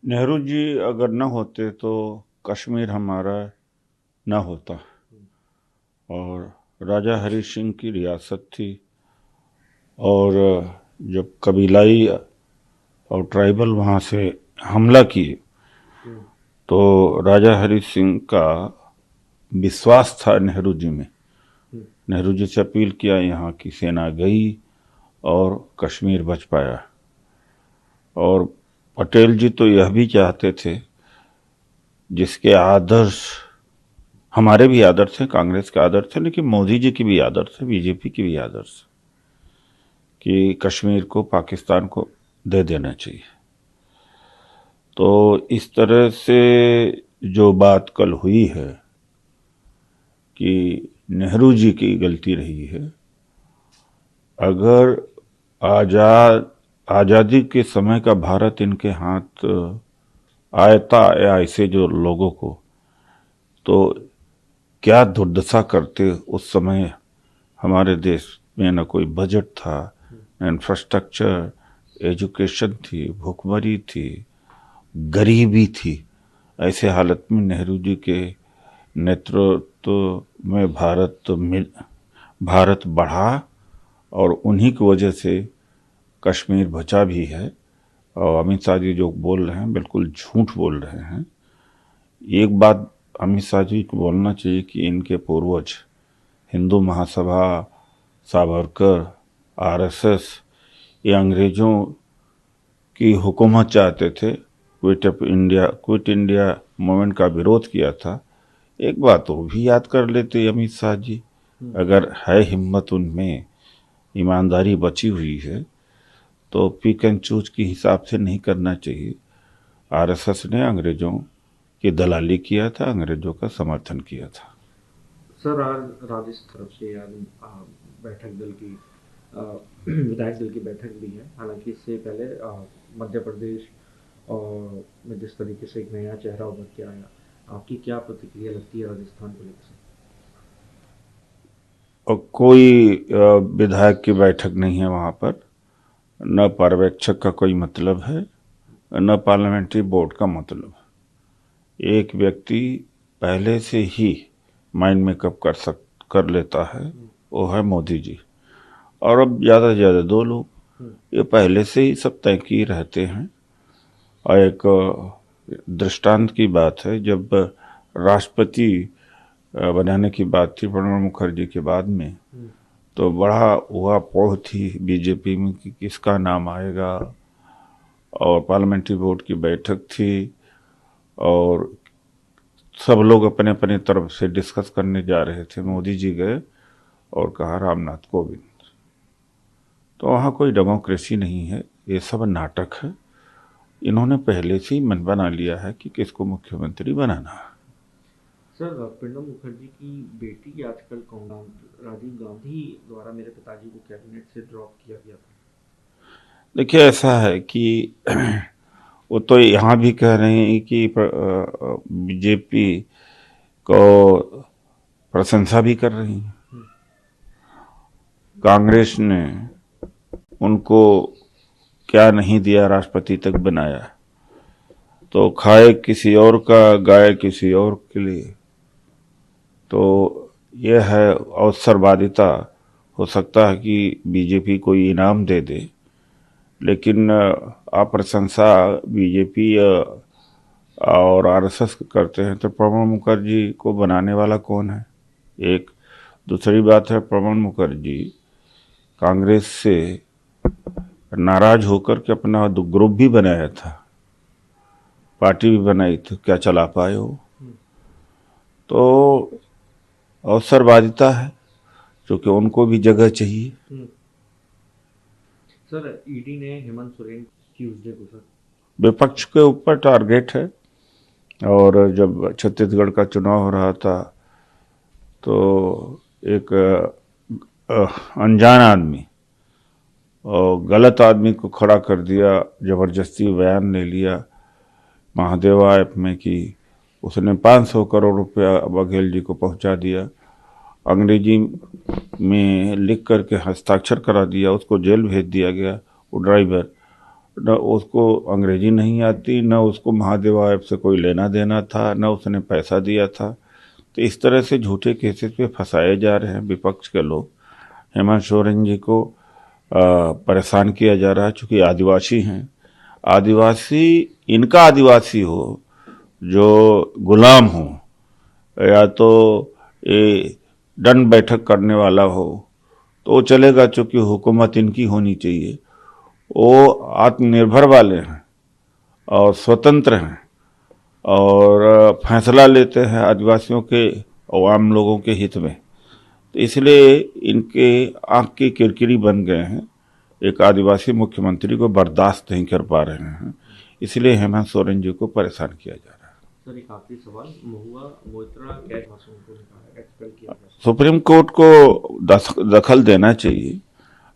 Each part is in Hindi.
नेहरू जी अगर न होते तो कश्मीर हमारा न होता। और राजा हरि सिंह की रियासत थी। और जब कबीलाई और ट्राइबल वहाँ से हमला किए तो राजा हरि सिंह का विश्वास था नेहरू जी में। नेहरू जी से अपील किया, यहाँ की सेना गई और कश्मीर बच पाया। और पटेल जी तो यह भी चाहते थे, जिसके आदर्श हमारे भी आदर्श थे, कांग्रेस के आदर्श थे, लेकिन मोदी जी की भी आदर्श है, बीजेपी की भी आदर्श, कि कश्मीर को पाकिस्तान को दे देना चाहिए। तो इस तरह से जो बात कल हुई है कि नेहरू जी की गलती रही है। अगर आज़ादी के समय का भारत इनके हाथ आयता या ऐसे जो लोगों को, तो क्या दुर्दशा करते उस समय। हमारे देश में न कोई बजट था, न इंफ्रास्ट्रक्चर, एजुकेशन थी, भूखमरी थी, गरीबी थी। ऐसे हालत में नेहरू जी के नेतृत्व में भारत बढ़ा और उन्हीं की वजह से कश्मीर बचा भी है। और अमित शाह जी जो बोल रहे हैं बिल्कुल झूठ बोल रहे हैं। एक बात अमित शाह जी को बोलना चाहिए कि इनके पूर्वज हिंदू महासभा, सावरकर, आरएसएस, ये अंग्रेजों की हुकूमत चाहते थे, क्विट इंडिया मूवमेंट का विरोध किया था। एक बात वो भी याद कर लेते अमित शाह जी, अगर है हिम्मत उनमें, ईमानदारी बची हुई है, तो पिक एंड चूज के हिसाब से नहीं करना चाहिए। आरएसएस ने अंग्रेजों की दलाली किया था, अंग्रेजों का समर्थन किया था। सर, आज राजस्थान तरफ से आज बैठक दल की विधायक दल की बैठक भी है। हालांकि इससे पहले मध्य प्रदेश और में जिस तरीके से एक नया चेहरा उभर के आया, आपकी क्या प्रतिक्रिया लगती है राजस्थान को लेकर? और कोई विधायक की बैठक नहीं है वहाँ पर, न पर्यवेक्षक का कोई मतलब है, न पार्लियामेंट्री बोर्ड का मतलब। एक व्यक्ति पहले से ही माइंड मेकअप कर लेता है, वो है मोदी जी। और अब ज़्यादा से ज़्यादा दो लोग, ये पहले से ही सब तय किए रहते हैं। और एक दृष्टांत की बात है, जब राष्ट्रपति बनाने की बात थी प्रणब मुखर्जी के बाद में, तो बड़ा हुआ पोह थी बीजेपी में कि किसका नाम आएगा। और पार्लियामेंट्री बोर्ड की बैठक थी और सब लोग अपने अपने तरफ से डिस्कस करने जा रहे थे। मोदी जी गए और कहा रामनाथ कोविंद। तो वहाँ कोई डेमोक्रेसी नहीं है, ये सब नाटक है। इन्होंने पहले से ही मन बना लिया है कि किसको मुख्यमंत्री बनाना है। सर, प्रणब मुखर्जी की बेटी आजकल राजीव गांधी द्वारा मेरे पिताजी को कैबिनेट से ड्रॉप किया गया था। देखिए ऐसा है कि वो तो यहाँ भी कह रहे हैं कि बीजेपी को प्रशंसा भी कर रही है। कांग्रेस ने उनको क्या नहीं दिया, राष्ट्रपति तक बनाया, तो खाए किसी और का, गाए किसी और के लिए। तो यह है अवसरवादिता। हो सकता है कि बीजेपी कोई इनाम दे दे, लेकिन अप्रशंसा बीजेपी और आरएसएस करते हैं, तो प्रणब मुखर्जी को बनाने वाला कौन है? एक दूसरी बात है, प्रणब मुखर्जी कांग्रेस से नाराज होकर के अपना ग्रुप भी बनाया था, पार्टी भी बनाई थी, क्या चला पाए हो? तो अवसरवादिता है, क्योंकि उनको भी जगह चाहिए। सर, ईडी ने हेमंत सोरेन ट्यूसडे को सर विपक्ष के ऊपर टारगेट है। और जब छत्तीसगढ़ का चुनाव हो रहा था तो एक अनजान आदमी और गलत आदमी को खड़ा कर दिया, जबरदस्ती बयान ले लिया महादेवा ऐप में कि उसने 500 करोड़ रुपया बघेल जी को पहुंचा दिया। अंग्रेजी में लिख करके हस्ताक्षर करा दिया, उसको जेल भेज दिया गया, वो ड्राइवर। न उसको अंग्रेजी नहीं आती, न उसको महादेवा ऐप से कोई लेना देना था, न उसने पैसा दिया था। तो इस तरह से झूठे केसेस पे फंसाए जा रहे हैं विपक्ष के लोग। हेमंत सोरेन जी को परेशान किया जा रहा है, चूंकि आदिवासी हैं। आदिवासी, इनका आदिवासी हो जो गुलाम हो, या तो ये दंड बैठक करने वाला हो तो वो चलेगा, चूंकि हुकूमत इनकी होनी चाहिए। वो आत्मनिर्भर वाले हैं और स्वतंत्र हैं और फैसला लेते हैं आदिवासियों के और आम लोगों के हित में। तो इसलिए इनके आंख की किरकिरी बन गए हैं। एक आदिवासी मुख्यमंत्री को बर्दाश्त नहीं कर पा रहे हैं, इसलिए हेमंत सोरेन जी को परेशान किया जा रहा है। सर एक आखिरी सवाल, महुआ मोइत्रा कैग मासूम को एक्सपेल किया गया। सुप्रीम कोर्ट को दखल देना चाहिए,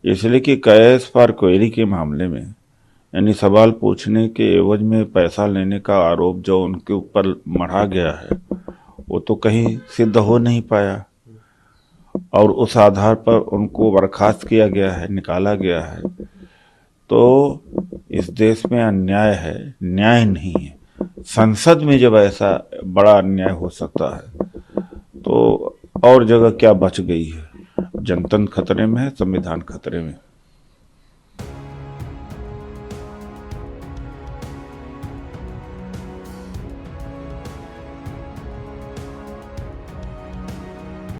इसलिए कि कैश फॉर क्वेरी के मामले में, यानी सवाल पूछने के एवज में पैसा लेने का आरोप जो उनके ऊपर मढ़ा गया है वो तो कहीं सिद्ध हो नहीं पाया और उस आधार पर उनको बर्खास्त किया गया है, निकाला गया है। तो इस देश में अन्याय है, न्याय नहीं है। संसद में जब ऐसा बड़ा अन्याय हो सकता है तो और जगह क्या बच गई है? जनतंत्र खतरे में है, संविधान खतरे में।